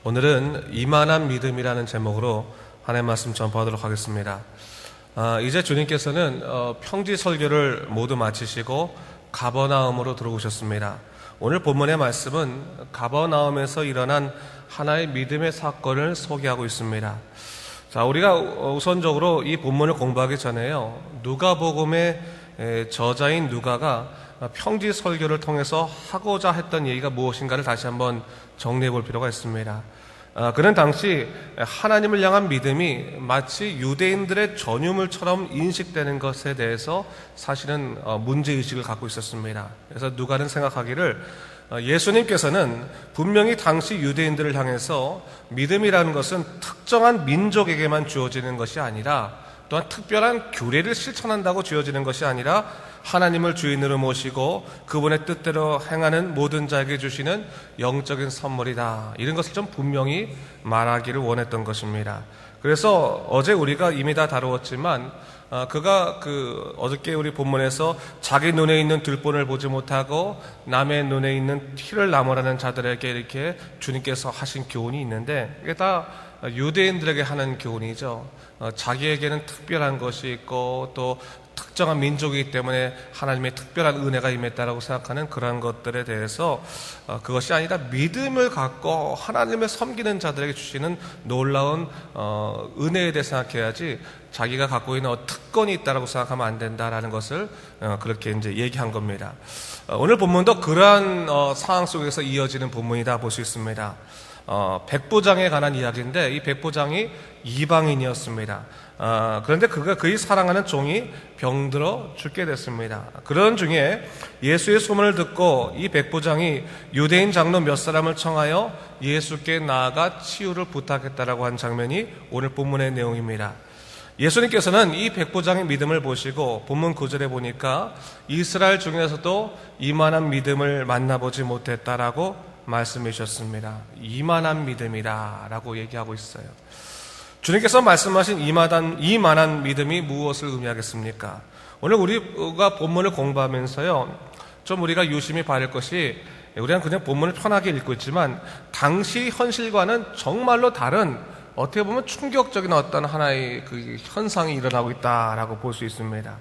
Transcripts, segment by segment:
오늘은 이만한 믿음이라는 제목으로 하나님의 말씀 전파하도록 하겠습니다. 이제 주님께서는 평지 설교를 모두 마치시고 가버나움으로 들어오셨습니다. 오늘 본문의 말씀은 가버나움에서 일어난 하나의 믿음의 사건을 소개하고 있습니다. 자, 우리가 우선적으로 이 본문을 공부하기 전에요, 누가복음의 저자인 누가가 평지 설교를 통해서 하고자 했던 얘기가 무엇인가를 다시 한번 정리해 볼 필요가 있습니다. 그는 당시 하나님을 향한 믿음이 마치 유대인들의 전유물처럼 인식되는 것에 대해서 사실은 문제의식을 갖고 있었습니다. 그래서 누가는 생각하기를 예수님께서는 분명히 당시 유대인들을 향해서 믿음이라는 것은 특정한 민족에게만 주어지는 것이 아니라, 또한 특별한 규례를 실천한다고 주어지는 것이 아니라 하나님을 주인으로 모시고 그분의 뜻대로 행하는 모든 자에게 주시는 영적인 선물이다, 이런 것을 좀 분명히 말하기를 원했던 것입니다. 그래서 어제 우리가 이미 다 다루었지만 그가 어저께 우리 본문에서 자기 눈에 있는 들본을 보지 못하고 남의 눈에 있는 티를 나무라는 자들에게 이렇게 주님께서 하신 교훈이 있는데, 이게 다 유대인들에게 하는 교훈이죠. 자기에게는 특별한 것이 있고 또 특정한 민족이기 때문에 하나님의 특별한 은혜가 임했다라고 생각하는 그러한 것들에 대해서 그것이 아니라 믿음을 갖고 하나님을 섬기는 자들에게 주시는 놀라운 은혜에 대해 생각해야지, 자기가 갖고 있는 특권이 있다라고 생각하면 안 된다라는 것을 그렇게 이제 얘기한 겁니다. 오늘 본문도 그러한 상황 속에서 이어지는 본문이다 볼 수 있습니다. 백부장에 관한 이야기인데, 이 백부장이 이방인이었습니다. 그런데 그의 사랑하는 종이 병들어 죽게 됐습니다. 그런 중에 예수의 소문을 듣고 이 백부장이 유대인 장로 몇 사람을 청하여 예수께 나아가 치유를 부탁했다라고 한 장면이 오늘 본문의 내용입니다. 예수님께서는 이 백부장의 믿음을 보시고 본문 9절에 보니까 이스라엘 중에서도 이만한 믿음을 만나보지 못했다라고 말씀해 주셨습니다. 이만한 믿음이라 라고 얘기하고 있어요. 주님께서 말씀하신 이만한 믿음이 무엇을 의미하겠습니까? 오늘 우리가 본문을 공부하면서요, 좀 우리가 유심히 봐야 할 것이, 우리는 그냥 본문을 편하게 읽고 있지만 당시 현실과는 정말로 다른, 어떻게 보면 충격적인 어떤 하나의 그 현상이 일어나고 있다라고 볼 수 있습니다.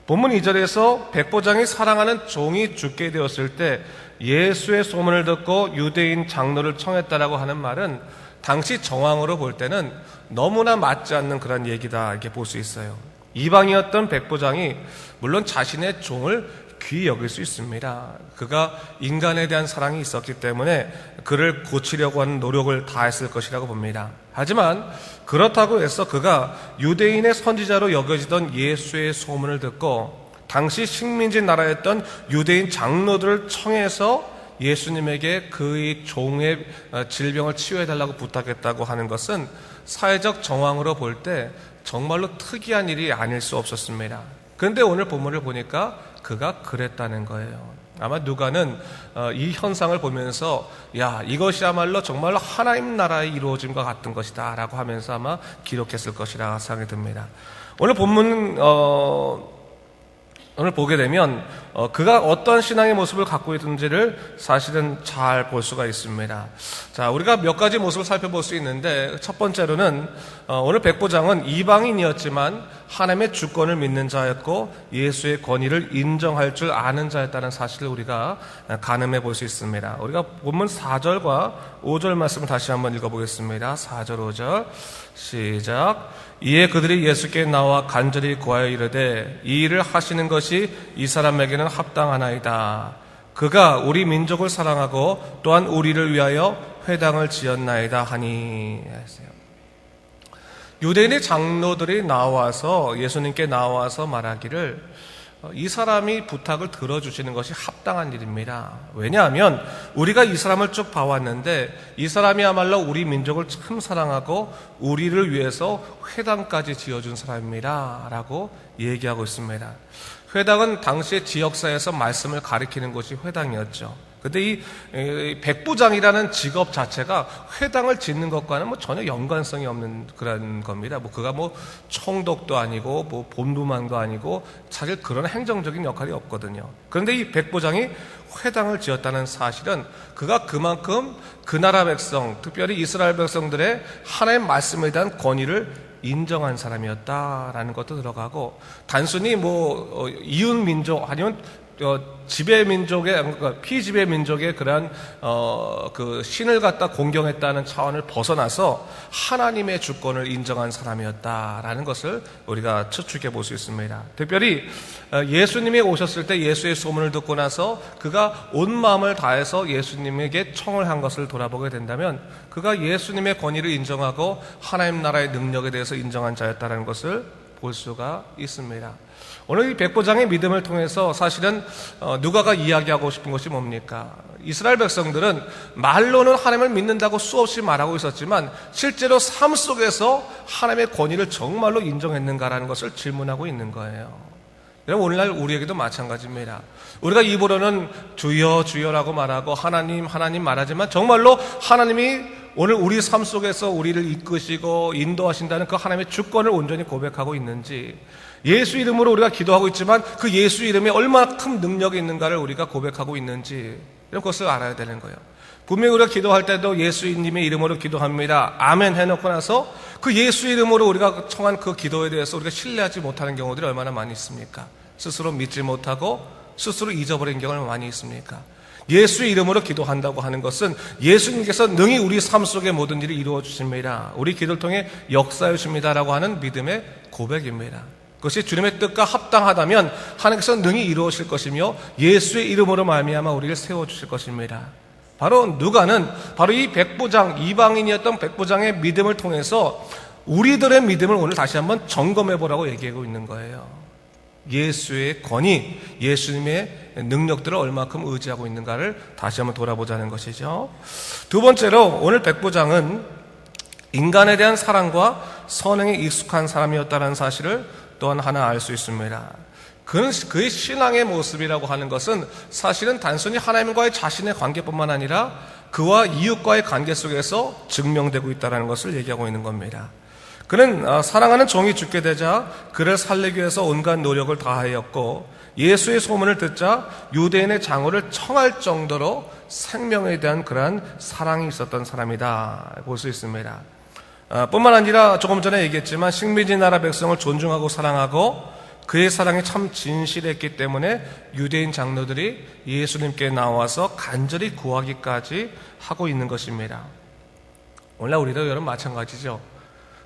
본문 2절에서 백부장이 사랑하는 종이 죽게 되었을 때 예수의 소문을 듣고 유대인 장로를 청했다라고 하는 말은 당시 정황으로 볼 때는 너무나 맞지 않는 그런 얘기다, 이렇게 볼 수 있어요. 이방이었던 백부장이 물론 자신의 종을 귀히 여길 수 있습니다. 그가 인간에 대한 사랑이 있었기 때문에 그를 고치려고 하는 노력을 다했을 것이라고 봅니다. 하지만 그렇다고 해서 그가 유대인의 선지자로 여겨지던 예수의 소문을 듣고 당시 식민지 나라였던 유대인 장로들을 청해서 예수님에게 그의 종의 질병을 치유해달라고 부탁했다고 하는 것은 사회적 정황으로 볼 때 정말로 특이한 일이 아닐 수 없었습니다. 그런데 오늘 본문을 보니까 그가 그랬다는 거예요. 아마 누가는 이 현상을 보면서 이것이야말로 정말로 하나님 나라의 이루어짐과 같은 것이다 라고 하면서 아마 기록했을 것이라 생각이 듭니다. 오늘 본문 오늘 보게 되면 그가 어떠한 신앙의 모습을 갖고 있는지를 사실은 잘 볼 수가 있습니다. 자, 우리가 몇 가지 모습을 살펴볼 수 있는데, 첫 번째로는 오늘 백부장은 이방인이었지만 하나님의 주권을 믿는 자였고 예수의 권위를 인정할 줄 아는 자였다는 사실을 우리가 가늠해 볼 수 있습니다. 우리가 본문 4절과 5절 말씀을 다시 한번 읽어보겠습니다. 4절 5절 시작. 이에 그들이 예수께 나와 간절히 구하여 이르되 이 일을 하시는 것이 이 사람에게는 합당하나이다. 그가 우리 민족을 사랑하고 또한 우리를 위하여 회당을 지었나이다 하니. 유대인의 장로들이 나와서 예수님께 나와서 말하기를 이 사람이 부탁을 들어주시는 것이 합당한 일입니다. 왜냐하면 우리가 이 사람을 쭉 봐왔는데 이 사람이야말로 우리 민족을 참 사랑하고 우리를 위해서 회당까지 지어준 사람입니다 라고 얘기하고 있습니다. 회당은 당시의 지역사회에서 말씀을 가리키는 곳이 회당이었죠. 근데 이 백부장이라는 직업 자체가 회당을 짓는 것과는 뭐 전혀 연관성이 없는 그런 겁니다. 뭐 그가 뭐 총독도 아니고 뭐 본부만도 아니고 사실 그런 행정적인 역할이 없거든요. 그런데 이 백부장이 회당을 지었다는 사실은 그가 그만큼 그 나라 백성, 특별히 이스라엘 백성들의 하나님의 말씀에 대한 권위를 인정한 사람이었다라는 것도 들어가고, 단순히 뭐 이웃 민족 아니면 지배 민족의, 그러니까 피지배 민족의 그러한 그 신을 갖다 공경했다는 차원을 벗어나서 하나님의 주권을 인정한 사람이었다라는 것을 우리가 추측해 볼 수 있습니다. 특별히 예수님이 오셨을 때 예수의 소문을 듣고 나서 그가 온 마음을 다해서 예수님에게 청을 한 것을 돌아보게 된다면 그가 예수님의 권위를 인정하고 하나님 나라의 능력에 대해서 인정한 자였다는 것을 볼 수가 있습니다. 오늘 이 백부장의 믿음을 통해서 사실은 누가가 이야기하고 싶은 것이 뭡니까? 이스라엘 백성들은 말로는 하나님을 믿는다고 수없이 말하고 있었지만 실제로 삶 속에서 하나님의 권위를 정말로 인정했는가라는 것을 질문하고 있는 거예요. 여러분, 오늘날 우리에게도 마찬가지입니다. 우리가 입으로는 주여 주여라고 말하고 하나님 하나님 말하지만 정말로 하나님이 오늘 우리 삶 속에서 우리를 이끄시고 인도하신다는 그 하나님의 주권을 온전히 고백하고 있는지, 예수 이름으로 우리가 기도하고 있지만 그 예수 이름에 얼마나 큰 능력이 있는가를 우리가 고백하고 있는지, 이런 것을 알아야 되는 거예요. 분명히 우리가 기도할 때도 예수님의 이름으로 기도합니다, 아멘 해놓고 나서 그 예수 이름으로 우리가 청한 그 기도에 대해서 우리가 신뢰하지 못하는 경우들이 얼마나 많이 있습니까? 스스로 믿지 못하고 스스로 잊어버린 경우가 많이 있습니까? 예수의 이름으로 기도한다고 하는 것은 예수님께서 능히 우리 삶 속의 모든 일을 이루어 주십니다, 우리 기도를 통해 역사해 주십니다라고 하는 믿음의 고백입니다. 그것이 주님의 뜻과 합당하다면 하나님께서 능히 이루어질 것이며 예수의 이름으로 말미암아 우리를 세워주실 것입니다. 바로 누가는 바로 이 백부장, 이방인이었던 백부장의 믿음을 통해서 우리들의 믿음을 오늘 다시 한번 점검해 보라고 얘기하고 있는 거예요. 예수의 권위, 예수님의 능력들을 얼마큼 의지하고 있는가를 다시 한번 돌아보자는 것이죠. 두 번째로 오늘 백부장은 인간에 대한 사랑과 선행에 익숙한 사람이었다는 사실을 또한 하나 알 수 있습니다. 그의 신앙의 모습이라고 하는 것은 사실은 단순히 하나님과의 자신의 관계뿐만 아니라 그와 이웃과의 관계 속에서 증명되고 있다는 것을 얘기하고 있는 겁니다. 그는 사랑하는 종이 죽게 되자 그를 살리기 위해서 온갖 노력을 다하였고, 예수의 소문을 듣자 유대인의 장로를 청할 정도로 생명에 대한 그러한 사랑이 있었던 사람이다 볼 수 있습니다. 뿐만 아니라 조금 전에 얘기했지만 식민지 나라 백성을 존중하고 사랑하고 그의 사랑이 참 진실했기 때문에 유대인 장로들이 예수님께 나와서 간절히 구하기까지 하고 있는 것입니다. 오늘날 우리도 여러분 마찬가지죠.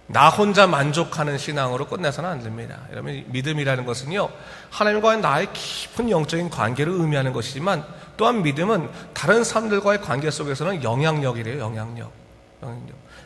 나 혼자 만족하는 신앙으로 끝내서는 안 됩니다. 여러분, 믿음이라는 것은요, 하나님과의 나의 깊은 영적인 관계를 의미하는 것이지만 또한 믿음은 다른 사람들과의 관계 속에서는 영향력이래요. 영향력.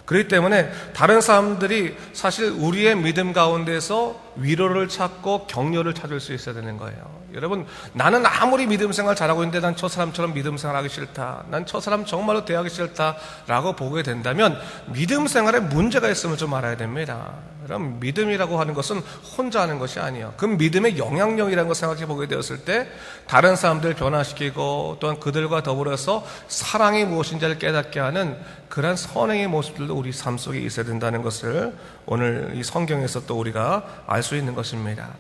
그렇기 때문에 다른 사람들이 사실 우리의 믿음 가운데서 위로를 찾고 격려를 찾을 수 있어야 되는 거예요. 여러분, 나는 아무리 믿음 생활 잘하고 있는데 난 저 사람처럼 믿음 생활하기 싫다, 난 저 사람 정말로 대하기 싫다라고 보게 된다면 믿음 생활에 문제가 있음을 좀 알아야 됩니다. 그럼 믿음이라고 하는 것은 혼자 하는 것이 아니에요. 그 믿음의 영향력이라는 걸 생각해 보게 되었을 때 다른 사람들을 변화시키고 또한 그들과 더불어서 사랑이 무엇인지를 깨닫게 하는 그러한 선행의 모습들도 우리 삶 속에 있어야 된다는 것을 오늘 이 성경에서 또 우리가 알 수 있는 것입니다.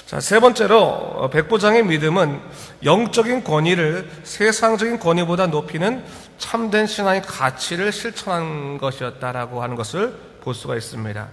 자, 세 번째로 백부장의 믿음은 영적인 권위를 세상적인 권위보다 높이는 참된 신앙의 가치를 실천한 것이었다라고 하는 것을 볼 수가 있습니다.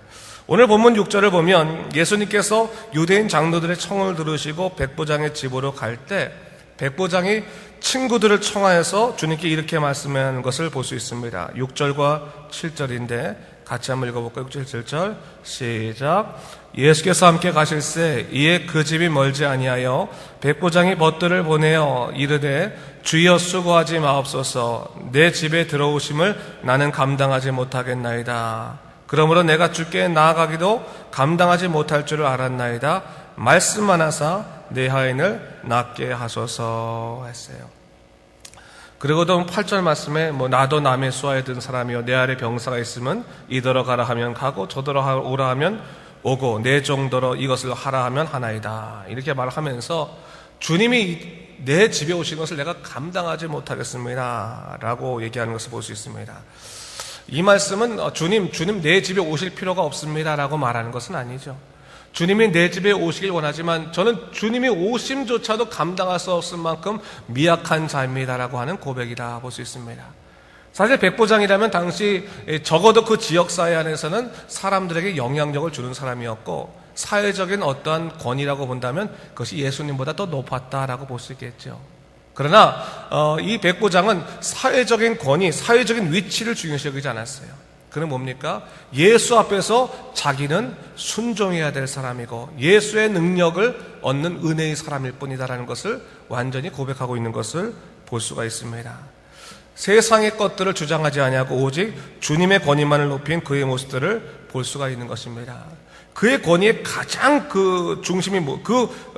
오늘 본문 6절을 보면 예수님께서 유대인 장로들의 청을 들으시고 백부장의 집으로 갈 때 백부장이 친구들을 청하여서 주님께 이렇게 말씀하는 것을 볼 수 있습니다. 6절과 7절인데 같이 한번 읽어볼까요? 6절, 7절 시작. 예수께서 함께 가실새 이에 그 집이 멀지 아니하여 백부장이 벗들을 보내어 이르되 주여 수고하지 마옵소서, 내 집에 들어오심을 나는 감당하지 못하겠나이다. 그러므로 내가 주께 나아가기도 감당하지 못할 줄을 알았나이다. 말씀만 하사 내 하인을 낫게 하소서 했어요. 그리고도 8절 말씀에 나도 남의 수하에 든 사람이여 내 아래 병사가 있으면 이더러 가라 하면 가고 저더러 오라 하면 오고 내 정도로 이것을 하라 하면 하나이다. 이렇게 말하면서 주님이 내 집에 오신 것을 내가 감당하지 못하겠습니다 라고 얘기하는 것을 볼 수 있습니다. 이 말씀은 주님 내 집에 오실 필요가 없습니다 라고 말하는 것은 아니죠. 주님이 내 집에 오시길 원하지만 저는 주님이 오심조차도 감당할 수 없을 만큼 미약한 자입니다 라고 하는 고백이라 볼 수 있습니다. 사실 백부장이라면 당시 적어도 그 지역사회 안에서는 사람들에게 영향력을 주는 사람이었고 사회적인 어떠한 권위라고 본다면 그것이 예수님보다 더 높았다라고 볼 수 있겠죠. 그러나 이 백부장은 사회적인 권위, 사회적인 위치를 중요시 여기지 않았어요. 그는 뭡니까? 예수 앞에서 자기는 순종해야 될 사람이고 예수의 능력을 얻는 은혜의 사람일 뿐이다라는 것을 완전히 고백하고 있는 것을 볼 수가 있습니다. 세상의 것들을 주장하지 아니하고 오직 주님의 권위만을 높인 그의 모습들을 볼 수가 있는 것입니다. 그의 권위의 가장 그 중심이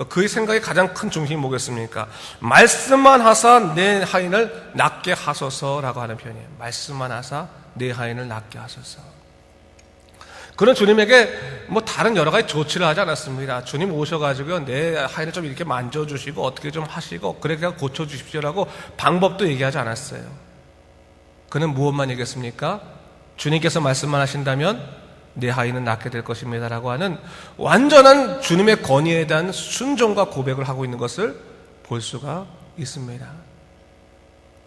그의 생각의 가장 큰 중심이 뭐겠습니까? 말씀만 하사 내 하인을 낫게 하소서라고 하는 표현이에요. 말씀만 하사 내 하인을 낫게 하소서. 그는 주님에게 다른 여러 가지 조치를 하지 않았습니다. 주님 오셔가지고 내 하인을 좀 이렇게 만져주시고 어떻게 좀 하시고 그렇게 고쳐주십시오라고 방법도 얘기하지 않았어요. 그는 무엇만 얘기했습니까? 주님께서 말씀만 하신다면 내 하인은 낫게 될 것입니다 라고 하는 완전한 주님의 권위에 대한 순종과 고백을 하고 있는 것을 볼 수가 있습니다.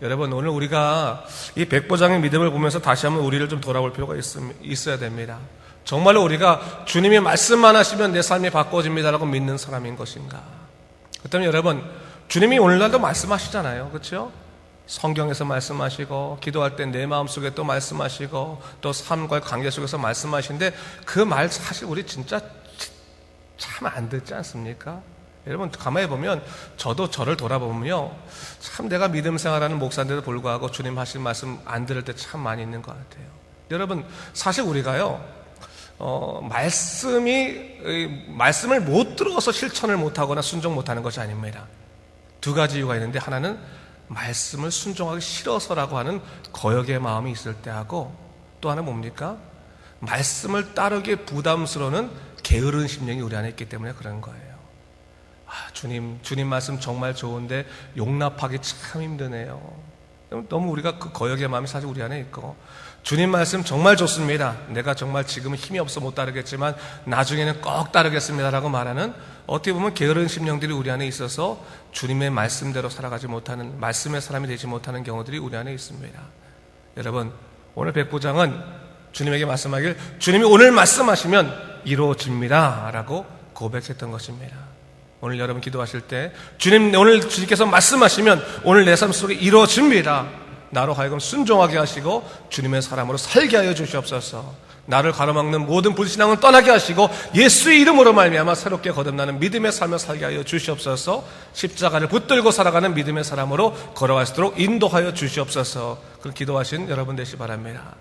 여러분, 오늘 우리가 이 백부장의 믿음을 보면서 다시 한번 우리를 좀 돌아볼 필요가 있어야 됩니다. 정말로 우리가 주님이 말씀만 하시면 내 삶이 바꿔집니다라고 믿는 사람인 것인가? 그렇다면 여러분, 주님이 오늘날도 말씀하시잖아요. 그렇죠? 성경에서 말씀하시고 기도할 때 내 마음속에 또 말씀하시고 또 삶과의 관계 속에서 말씀하시는데 그 말 사실 우리 진짜 참 안 듣지 않습니까? 여러분 가만히 보면 저도 저를 돌아보면요 참 내가 믿음 생활하는 목사인데도 불구하고 주님 하신 말씀 안 들을 때 참 많이 있는 것 같아요. 여러분 사실 우리가요 말씀을 못 들어서 실천을 못하거나 순종 못하는 것이 아닙니다. 두 가지 이유가 있는데 하나는 말씀을 순종하기 싫어서라고 하는 거역의 마음이 있을 때하고 또 하나 뭡니까? 말씀을 따르기에 부담스러운 게으른 심령이 우리 안에 있기 때문에 그런 거예요. 주님 말씀 정말 좋은데 용납하기 참 힘드네요. 너무 우리가 그 거역의 마음이 사실 우리 안에 있고 주님 말씀 정말 좋습니다. 내가 정말 지금은 힘이 없어 못 따르겠지만 나중에는 꼭 따르겠습니다라고 말하는 어떻게 보면 게으른 심령들이 우리 안에 있어서 주님의 말씀대로 살아가지 못하는 말씀의 사람이 되지 못하는 경우들이 우리 안에 있습니다. 여러분 오늘 백부장은 주님에게 말씀하길 주님이 오늘 말씀하시면 이루어집니다 라고 고백했던 것입니다. 오늘 여러분 기도하실 때 주님 오늘 주님께서 말씀하시면 오늘 내 삶 속에 이루어집니다. 나로 하여금 순종하게 하시고 주님의 사람으로 살게 하여 주시옵소서. 나를 가로막는 모든 불신앙을 떠나게 하시고 예수의 이름으로 말미암아 새롭게 거듭나는 믿음의 삶을 살게 하여 주시옵소서. 십자가를 붙들고 살아가는 믿음의 사람으로 걸어갈 수 있도록 인도하여 주시옵소서. 그런 기도하신 여러분 되시 바랍니다.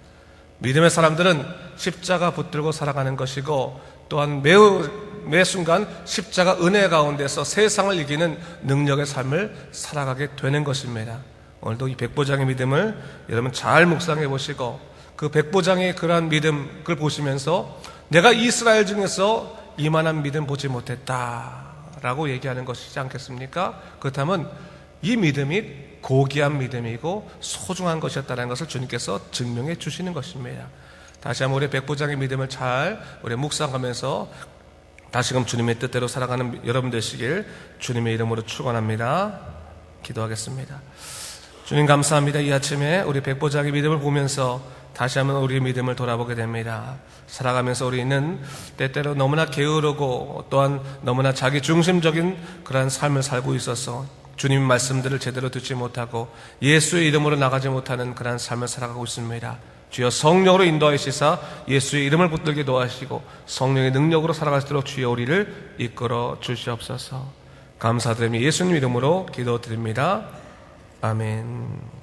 믿음의 사람들은 십자가 붙들고 살아가는 것이고 또한 매 순간 십자가 은혜 가운데서 세상을 이기는 능력의 삶을 살아가게 되는 것입니다. 오늘도 이 백부장의 믿음을 여러분 잘 묵상해 보시고 그 백부장의 그러한 믿음을 보시면서 내가 이스라엘 중에서 이만한 믿음 보지 못했다라고 얘기하는 것이지 않겠습니까? 그렇다면 이 믿음이 고귀한 믿음이고 소중한 것이었다는 것을 주님께서 증명해 주시는 것입니다. 다시 한번 우리 백부장의 믿음을 잘 우리 묵상하면서 다시금 주님의 뜻대로 살아가는 여러분 되시길 주님의 이름으로 축원합니다. 기도하겠습니다. 주님 감사합니다. 이 아침에 우리 백부장의 믿음을 보면서 다시 한번 우리의 믿음을 돌아보게 됩니다. 살아가면서 우리는 때때로 너무나 게으르고 또한 너무나 자기 중심적인 그러한 삶을 살고 있어서 주님 말씀들을 제대로 듣지 못하고 예수의 이름으로 나가지 못하는 그러한 삶을 살아가고 있습니다. 주여 성령으로 인도하시사 예수의 이름을 붙들게 도와주시고 성령의 능력으로 살아갈 수 있도록 주여 우리를 이끌어 주시옵소서. 감사드리며 예수님 이름으로 기도드립니다. 아멘.